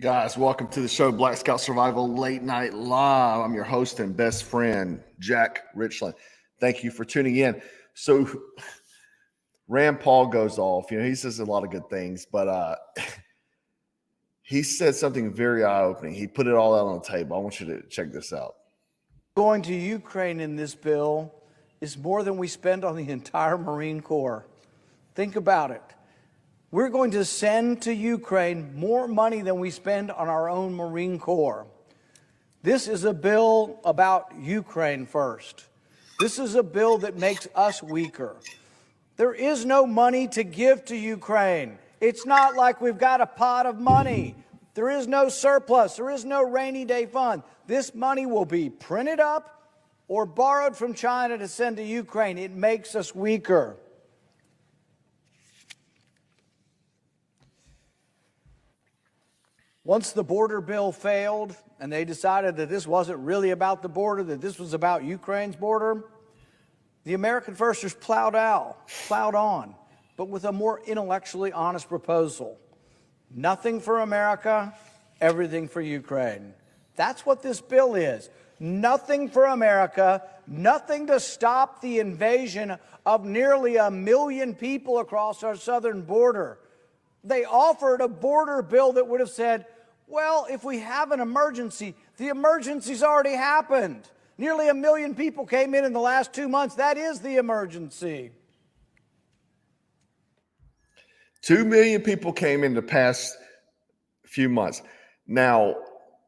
Guys, welcome to the show, Black Scout Survival Late Night Live. I'm your host and best friend, Jack Richland. Thank you for tuning in. So, Rand Paul goes off. He says a lot of good things, but he said something very eye-opening. He put it all out on the table. I want you to check this out. Going to Ukraine in this bill is more than we spend on the entire Marine Corps. Think about it. We're going to send to Ukraine more money than we spend on our own Marine Corps. This is a bill about Ukraine first. This is a bill that makes us weaker. There is no money to give to Ukraine. It's not like we've got a pot of money. There is no surplus. There is no rainy day fund. This money will be printed up or borrowed from China to send to Ukraine. It makes us weaker. Once the border bill failed and they decided that this wasn't really about the border, that this was about Ukraine's border, the American firsters plowed on, but with a more intellectually honest proposal. Nothing for America, everything for Ukraine. That's what this bill is. Nothing for America, nothing to stop the invasion of nearly 1 million people across our southern border. They offered a border bill that would have said, well, if we have an emergency, the emergency's already happened. Nearly 1 million people came in the last 2 months. That is the emergency. 2 million people came in the past few months. Now,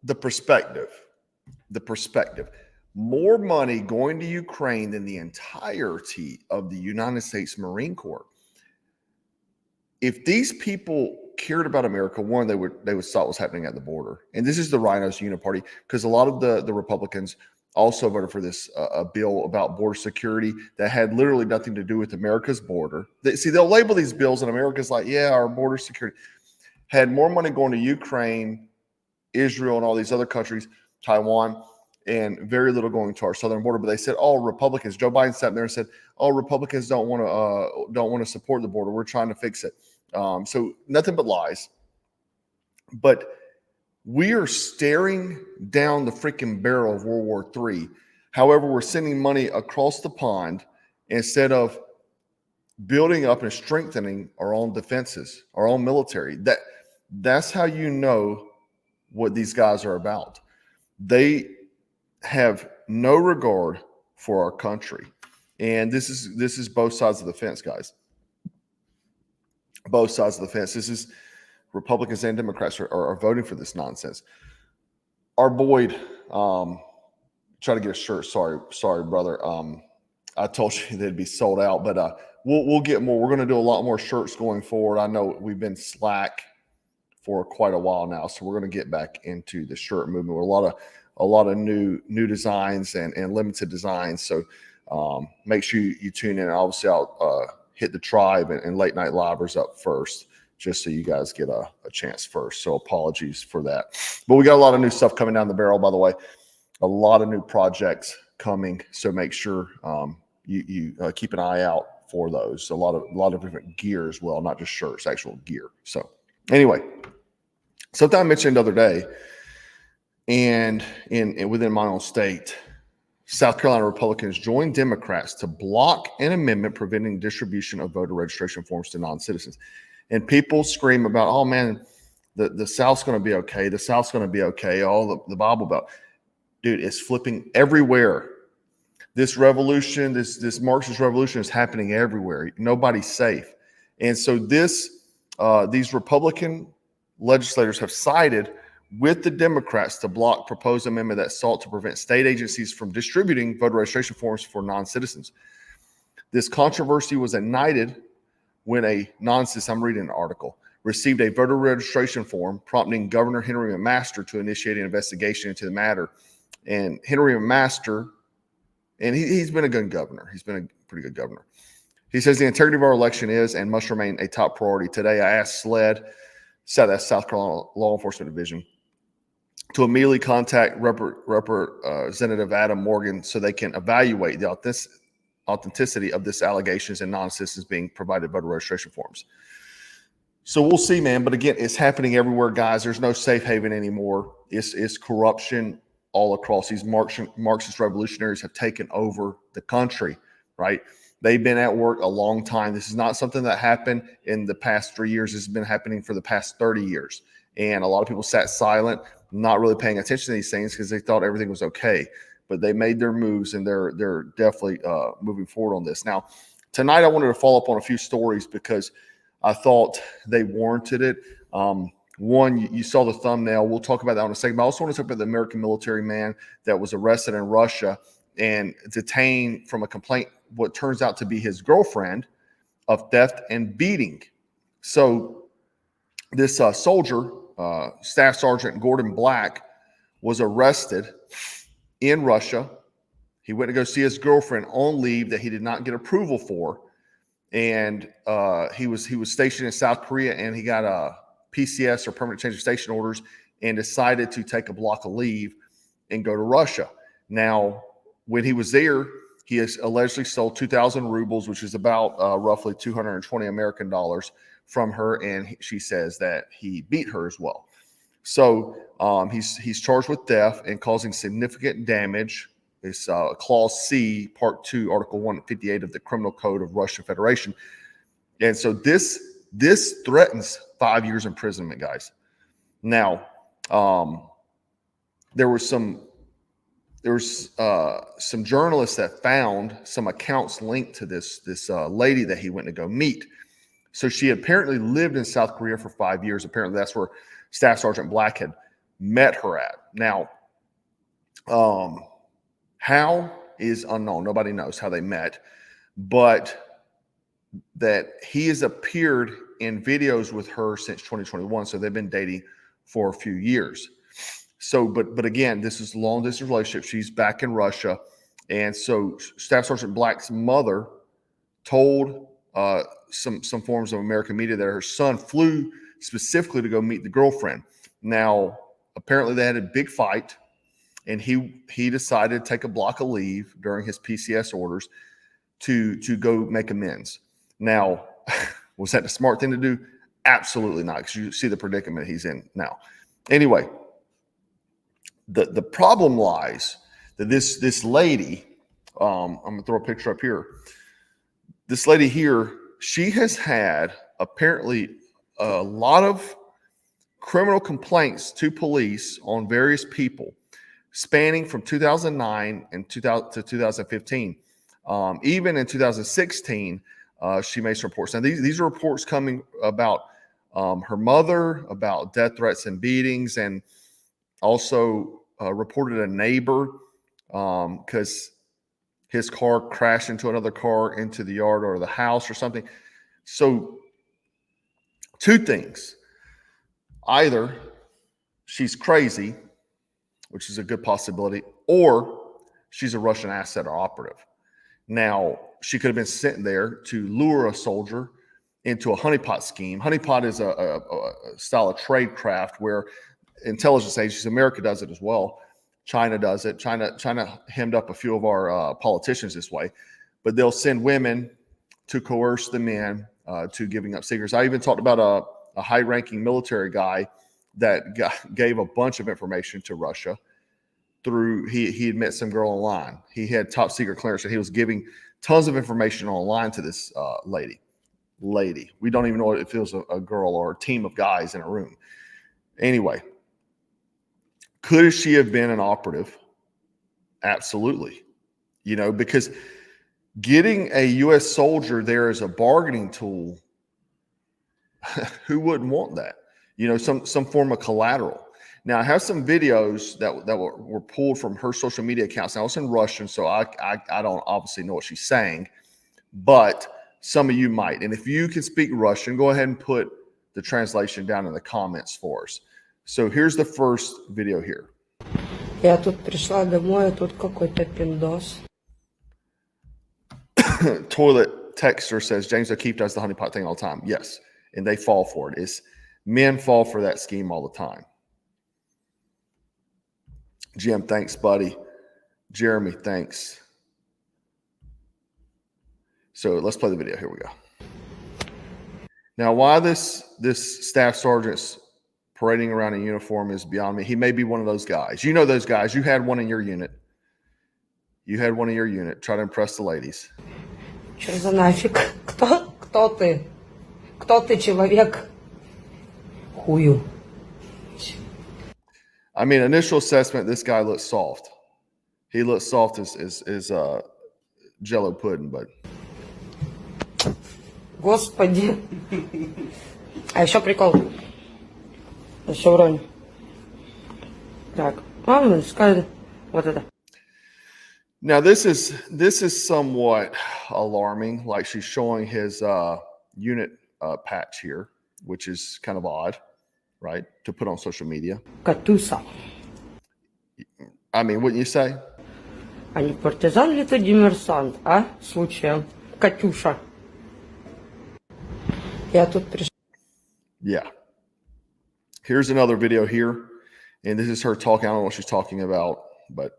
the perspective, more money going to Ukraine than the entirety of the United States Marine Corps. If these people cared about America, one, they would stop what's happening at the border. And this is the Rhinos Uniparty, because a lot of the Republicans also voted for this a bill about border security that had literally nothing to do with America's border. They'll label these bills, and America's like, yeah, our border security. Had more money going to Ukraine, Israel, and all these other countries, Taiwan, and very little going to our southern border. But they said, oh, Republicans. Joe Biden sat there and said, oh, Republicans don't want to support the border. We're trying to fix it. So nothing but lies. But we are staring down the freaking barrel of World War III. However, we're sending money across the pond instead of building up and strengthening our own defenses, our own military. That's how you know what these guys are about. They have no regard for our country. And this is both sides of the fence, guys. Both sides of the fence. This is Republicans and Democrats are voting for this nonsense. Our Boyd, try to get a shirt. Sorry, brother. I told you they'd be sold out, but we'll get more. We're going to do a lot more shirts going forward. I know we've been slack for quite a while now, so we're going to get back into the shirt movement with a lot of new designs and limited designs. So make sure you tune in. Obviously, I'll hit the tribe and late night livers up first, just so you guys get a chance first. So apologies for that. But we got a lot of new stuff coming down the barrel, by the way. A lot of new projects coming. So make sure you keep an eye out for those. A lot of different gear as well, not just shirts, actual gear. So anyway, something I mentioned the other day, and within my own state, South Carolina Republicans joined Democrats to block an amendment preventing distribution of voter registration forms to non-citizens. And people scream about, oh, man, the South's going to be okay. The South's going to be okay. All the Bible about. Dude, it's flipping everywhere. This revolution, this Marxist revolution is happening everywhere. Nobody's safe. And so these Republican legislators have sided with the Democrats to block proposed amendment that sought to prevent state agencies from distributing voter registration forms for non-citizens. This controversy was ignited when a non-citizen, I'm reading an article, received a voter registration form prompting Governor Henry McMaster to initiate an investigation into the matter. And Henry McMaster, and he's been a good governor. He's been a pretty good governor. He says the integrity of our election is and must remain a top priority. Today, I asked that's South Carolina Law Enforcement Division, to immediately contact Representative Adam Morgan so they can evaluate the authenticity of this allegations and non-citizens being provided voter registration forms. So we'll see, man. But again, it's happening everywhere, guys. There's no safe haven anymore. It's corruption all across. These Marxist revolutionaries have taken over the country, right? They've been at work a long time. This is not something that happened in the past 3 years. This has been happening for the past 30 years. And a lot of people sat silent, not really paying attention to these things because they thought everything was okay. But they made their moves, and they're definitely moving forward on this. Now, tonight I wanted to follow up on a few stories because I thought they warranted it. One, you saw the thumbnail. We'll talk about that in a second. But I also want to talk about the American military man that was arrested in Russia and detained from a complaint, what turns out to be his girlfriend, of theft and beating. So this soldier, Staff Sergeant Gordon Black, was arrested in Russia. He went to go see his girlfriend on leave that he did not get approval for. And he was stationed in South Korea, and he got a PCS, or permanent change of station orders, and decided to take a block of leave and go to Russia. Now, when he was there, he has allegedly stole 2,000 rubles, which is about roughly 220 American dollars from her, and she says that he beat her as well. So he's charged with theft and causing significant damage. It's Clause C, Part 2, Article 158 of the Criminal Code of Russian Federation. And so this threatens 5 years imprisonment, guys. Now, there was some journalists that found some accounts linked to this lady that he went to go meet. So she apparently lived in South Korea for 5 years. Apparently that's where Staff Sergeant Black had met her at. Now, how is unknown. Nobody knows how they met, but that he has appeared in videos with her since 2021. So they've been dating for a few years. So, but again, this is a long distance relationship. She's back in Russia. And so Staff Sergeant Black's mother told some forms of American media that her son flew specifically to go meet the girlfriend. Now, apparently they had a big fight, and he decided to take a block of leave during his PCS orders to go make amends. Now, was that the smart thing to do? Absolutely not, because you see the predicament he's in now. Anyway, the problem lies that this lady, I'm going to throw a picture up here. This lady here, she has had apparently a lot of criminal complaints to police on various people, spanning from 2009 and 2000 to 2015. Even in 2016, she made some reports. Now, these are reports coming about her mother, about death threats and beatings, and also reported a neighbor because his car crashed into another car into the yard or the house or something. So two things. Either she's crazy, which is a good possibility, or she's a Russian asset or operative. Now, she could have been sent there to lure a soldier into a honeypot scheme. Honeypot is a style of trade craft where intelligence agencies, America does it as well. China does it. China hemmed up a few of our politicians this way, but they'll send women to coerce the men to giving up secrets. I even talked about a high-ranking military guy that gave a bunch of information to Russia through he had met some girl online. He had top secret clearance, and he was giving tons of information online to this lady. We don't even know if it was a girl or a team of guys in a room. Anyway, could she have been an operative? Absolutely. You know, because getting a U.S. soldier there as a bargaining tool, who wouldn't want that? You know, some form of collateral. Now, I have some videos that were pulled from her social media accounts. Now, it's in Russian, so I don't obviously know what she's saying, but some of you might. And if you can speak Russian, go ahead and put the translation down in the comments for us. So here's the first video here. Я тут пришла домой, а тут какой-то пиндос. Toilet texter says James O'Keefe does the honeypot thing all the time. Yes, and they fall for it. Men fall for that scheme all the time. Jim, thanks, buddy. Jeremy, thanks. So let's play the video. Here we go. Now, why this staff sergeant's parading around in uniform is beyond me. He may be one of those guys. You know those guys. You had one in your unit. Try to impress the ladies. Что за нафиг? Кто ты? Кто ты, человек? Хую. I mean, initial assessment, this guy looks soft. He looks soft as Jello pudding, but. Господи. А еще прикол. Еще вроде. Так. Мама скажет вот это. Now this is somewhat alarming. Like she's showing his unit patch here, which is kind of odd, right? To put on social media. Катюса. I mean, wouldn't you say? А не партизан ли ты диверсант, а? Случаем. Катюша. Я тут пришла. Yeah. Here's another video here. And this is her talking. I don't know what she's talking about, but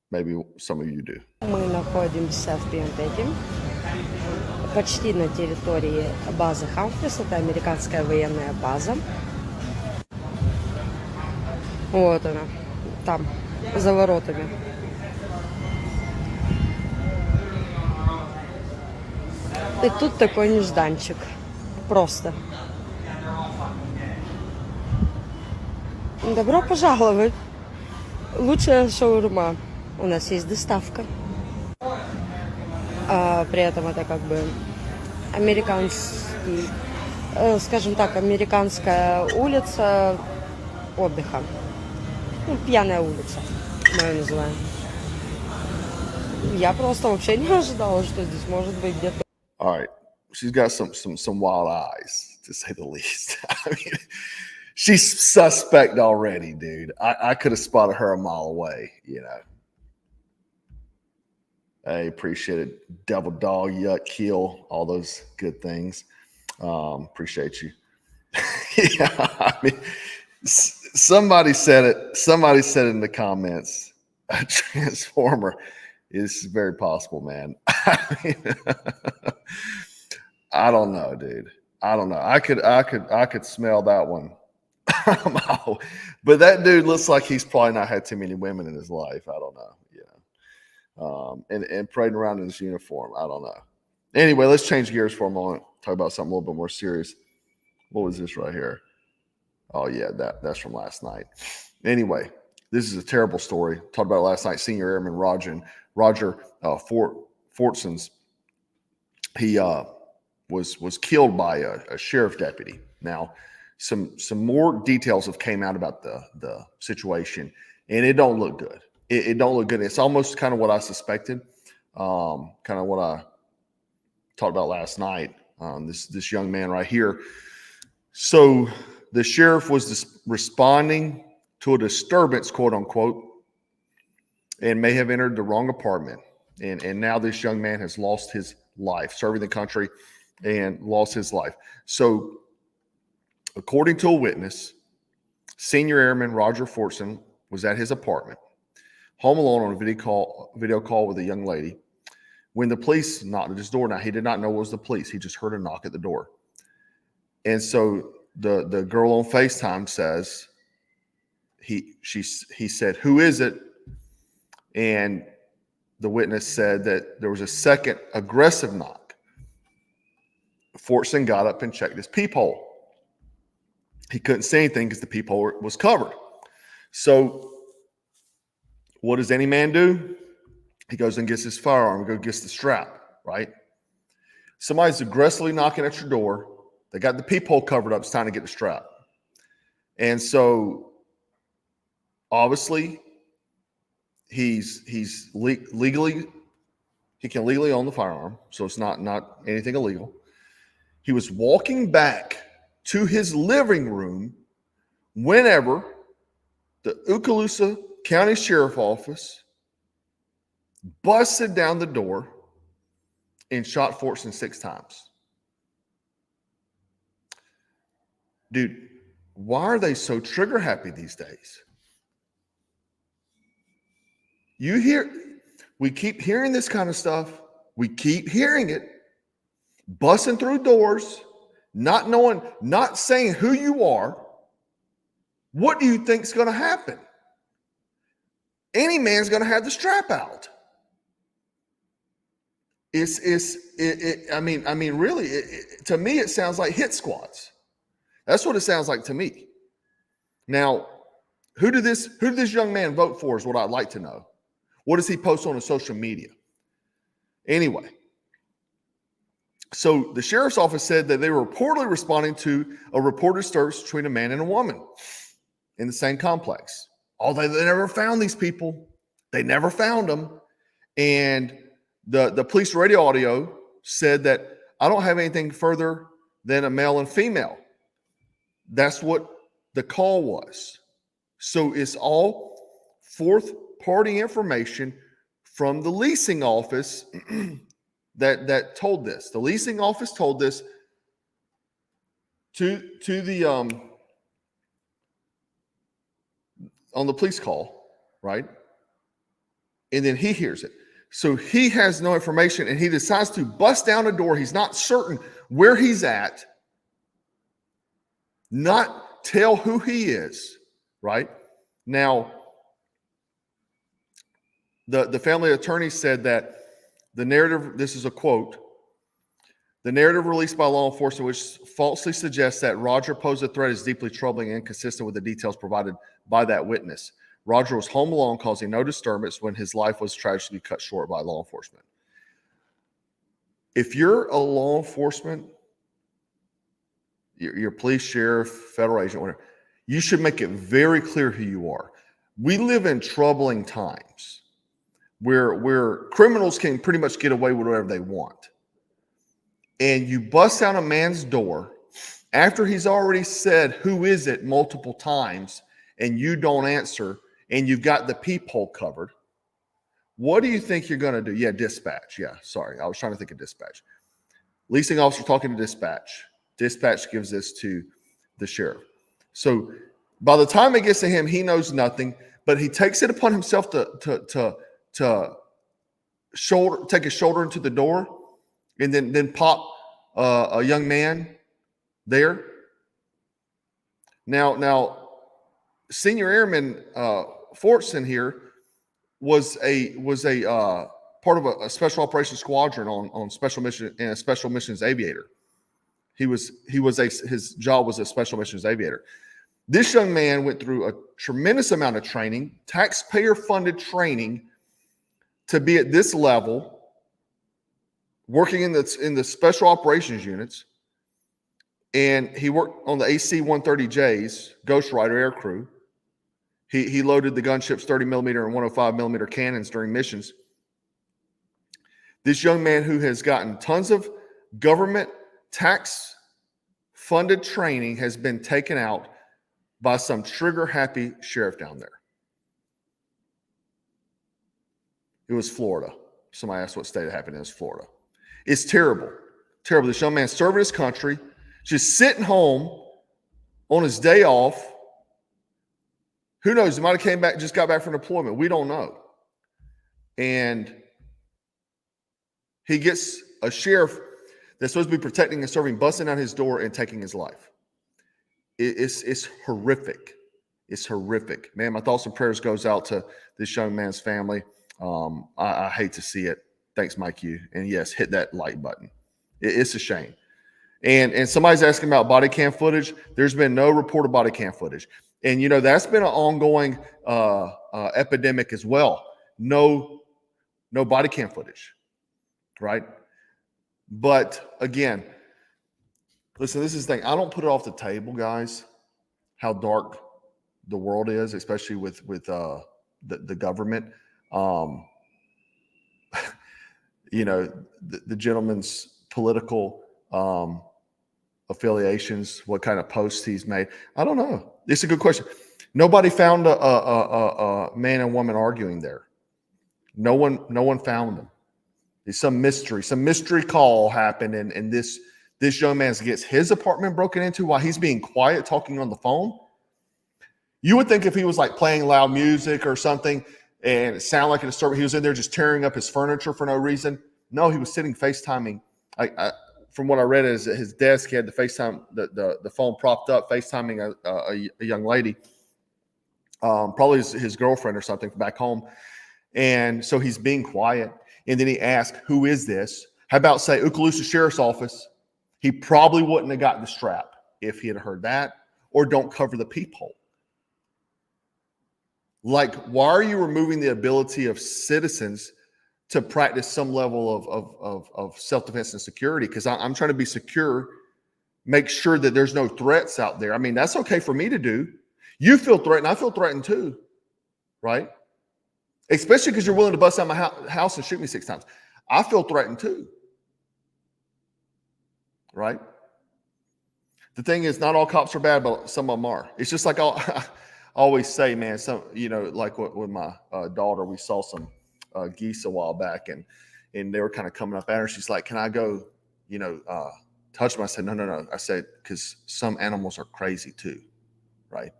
maybe some of you do. Мы находимся в Пентеке, почти на территории базы Хамфрис, это американская военная база. Вот она, там, за воротами. И тут такой нежданчик, просто. Добро пожаловать! Лучшая шаурма. У нас есть доставка. При этом это как бы американский, скажем так, американская улица отдыха. Ну, пьяная улица, мы ее называем. Я просто вообще не ожидала, что здесь может быть где-то. All right. She's got some wild eyes, to say the least. I mean, she's suspect already, dude. I could have spotted her a mile away, you know. I appreciate it. Devil dog, yuck, kill, all those good things. Appreciate you. Yeah, I mean, somebody said it. Somebody said it in the comments. A transformer is very possible, man. I mean, I don't know, dude. I don't know. I could smell that one. But that dude looks like he's probably not had too many women in his life. I don't know. And parading around in his uniform. I don't know. Anyway, let's change gears for a moment. Talk about something a little bit more serious. What was this right here? Oh yeah, that's from last night. Anyway, this is a terrible story. Talked about it last night. Senior Airman Roger Fortson's. He was killed by a sheriff deputy. Now, some more details have came out about the situation, and it don't look good. It don't look good. It's almost kind of what I suspected, kind of what I talked about last night. This young man right here. So the sheriff was responding to a disturbance, quote unquote, and may have entered the wrong apartment. And now this young man has lost his life, serving the country, and lost his life. So according to a witness, Senior Airman Roger Fortson was at his apartment, home alone on a video call with a young lady, when the police knocked at his door. Now, he did not know it was the police. He just heard a knock at the door. And so the girl on FaceTime says, he said, "Who is it?" And the witness said that there was a second aggressive knock. Fortson got up and checked his peephole. He couldn't see anything because the peephole was covered. So what does any man do? He goes and gets his firearm, gets the strap, right? Somebody's aggressively knocking at your door. They got the peephole covered up. It's time to get the strap. And so obviously he's legally, he can legally own the firearm. So it's not anything illegal. He was walking back to his living room whenever the Okaloosa County Sheriff Office busted down the door and shot Fortson 6 times. Dude, why are they so trigger happy these days? We keep hearing this kind of stuff. We keep hearing it. Busting through doors, not knowing, not saying who you are, what do you think is going to happen? Any man's going to have the strap out. I mean, really, to me, it sounds like hit squads. That's what it sounds like to me. Now, who did this young man vote for is what I'd like to know. What does he post on his social media? Anyway, so the sheriff's office said that they were reportedly responding to a reported search between a man and a woman in the same complex. Although they never found these people. They never found them. And the police radio audio said that I don't have anything further than a male and female. That's what the call was. So it's all fourth-party information from the leasing office that told this. The leasing office told this to the on the police call, right? And then he hears it. So he has no information, and he decides to bust down a door. He's not certain where he's at, not tell who he is, right? Now, the family attorney said that the narrative, this is a quote, the narrative released by law enforcement, which falsely suggests that Roger posed a threat, is deeply troubling and inconsistent with the details provided by that witness. Roger was home alone, causing no disturbance when his life was tragically cut short by law enforcement. If you're a law enforcement, your police, sheriff, federal agent, whatever, you should make it very clear who you are. We live in troubling times where criminals can pretty much get away with whatever they want. And you bust down a man's door after he's already said, who is it, multiple times, and you don't answer, and you've got the peephole covered. What do you think you're going to do? Yeah, dispatch. Yeah, sorry. I was trying to think of dispatch. Leasing officer talking to dispatch. Dispatch gives this to the sheriff. So by the time it gets to him, he knows nothing, but he takes it upon himself to take his shoulder into the door and then pop a young man there. Now, Senior Airman Fortson here was a part of a special operations squadron on special mission and a special missions aviator. His job was a special missions aviator. This young man went through a tremendous amount of training, taxpayer-funded training, to be at this level, working in the special operations units. And he worked on the AC-130 Jase Ghost Rider air crew. He loaded the gunship's 30 millimeter and 105 millimeter cannons during missions. This young man, who has gotten tons of government tax-funded training, has been taken out by some trigger-happy sheriff down there. It was Florida. Somebody asked what state it happened in. It was Florida. It's terrible. Terrible. This young man serving his country, just sitting home on his day off. Who knows? He might have just got back from deployment. We don't know. And he gets a sheriff that's supposed to be protecting and serving, busting down his door and taking his life. It's horrific. It's horrific. Man, my thoughts and prayers goes out to this young man's family. I hate to see it. Thanks, Mike Yu. And yes, hit that like button. It's a shame. And somebody's asking about body cam footage. There's been no reported body cam footage. And, you know, that's been an ongoing epidemic as well. No body cam footage, right? But, again, listen, this is the thing. I don't put it off the table, guys, how dark the world is, especially with the government. You know, the gentleman's political affiliations, what kind of posts he's made. I don't know. It's a good question. Nobody found a man and woman arguing there. No one found them. It's some mystery call happened, and this young man gets his apartment broken into while he's being quiet, talking on the phone. You would think if he was like playing loud music or something and it sounded like a disturbance, he was in there just tearing up his furniture for no reason. No, he was sitting FaceTiming, from what I read, is at his desk, he had the FaceTime, the phone propped up, FaceTiming a young lady, probably his girlfriend or something back home. And so he's being quiet. And then he asked, who is this? How about say Okaloosa Sheriff's Office? He probably wouldn't have gotten the strap if he had heard that, or don't cover the peephole. Like, why are you removing the ability of citizens to practice some level of self-defense and security? Because I'm trying to be secure, make sure that there's no threats out there. I mean, that's okay for me to do. You feel threatened, I feel threatened too, right? Especially because you're willing to bust out my house and shoot me 6 times. I feel threatened too, right? The thing is, not all cops are bad, but some of them are. It's just like I always say, man, some, you know, like with my daughter, we saw some geese a while back, and they were kind of coming up at her. She's like, can I go, you know, touch them? I said, no. I said, because some animals are crazy too, right?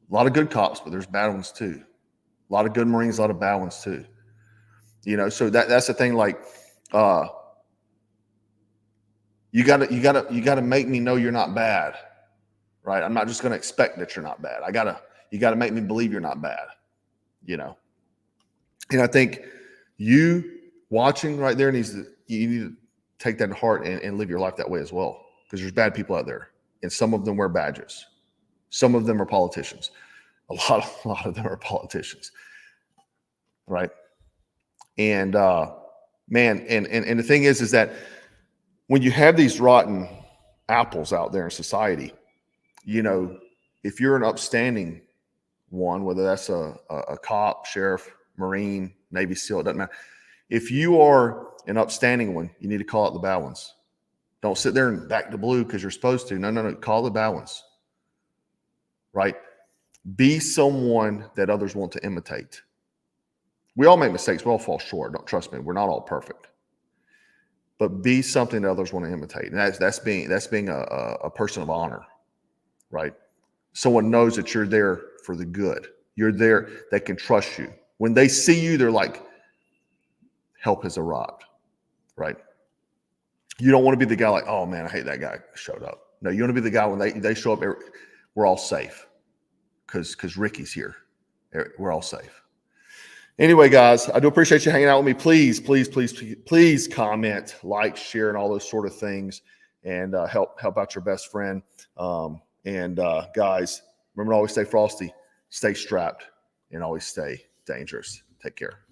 A lot of good cops, but there's bad ones too. A lot of good Marines, a lot of bad ones too. You know, so that's the thing. Like, you gotta make me know you're not bad, right? I'm not just gonna expect that you're not bad. You gotta make me believe you're not bad, you know. And I think you watching right there you need to take that to heart and live your life that way as well, because there's bad people out there, and some of them wear badges. Some of them are politicians. A lot of them are politicians, right? And man, and the thing is that when you have these rotten apples out there in society, you know, if you're an upstanding one, whether that's a cop, sheriff, Marine, Navy SEAL, it doesn't matter. If you are an upstanding one, you need to call out the bad ones. Don't sit there and back the blue because you're supposed to. No. Call the bad ones, right? Be someone that others want to imitate. We all make mistakes. We all fall short. Don't trust me. We're not all perfect. But be something that others want to imitate. And that's being a person of honor, right? Someone knows that you're there for the good. You're there, that can trust you. When they see you, they're like, help has arrived, right? You don't want to be the guy like, oh man, I hate that guy showed up. No, you want to be the guy when they show up, we're all safe because Ricky's here. We're all safe. Anyway, guys, I do appreciate you hanging out with me. Please comment, like, share, and all those sort of things, and help out your best friend. Guys, remember to always stay frosty, stay strapped, and always stay dangerous. Take care.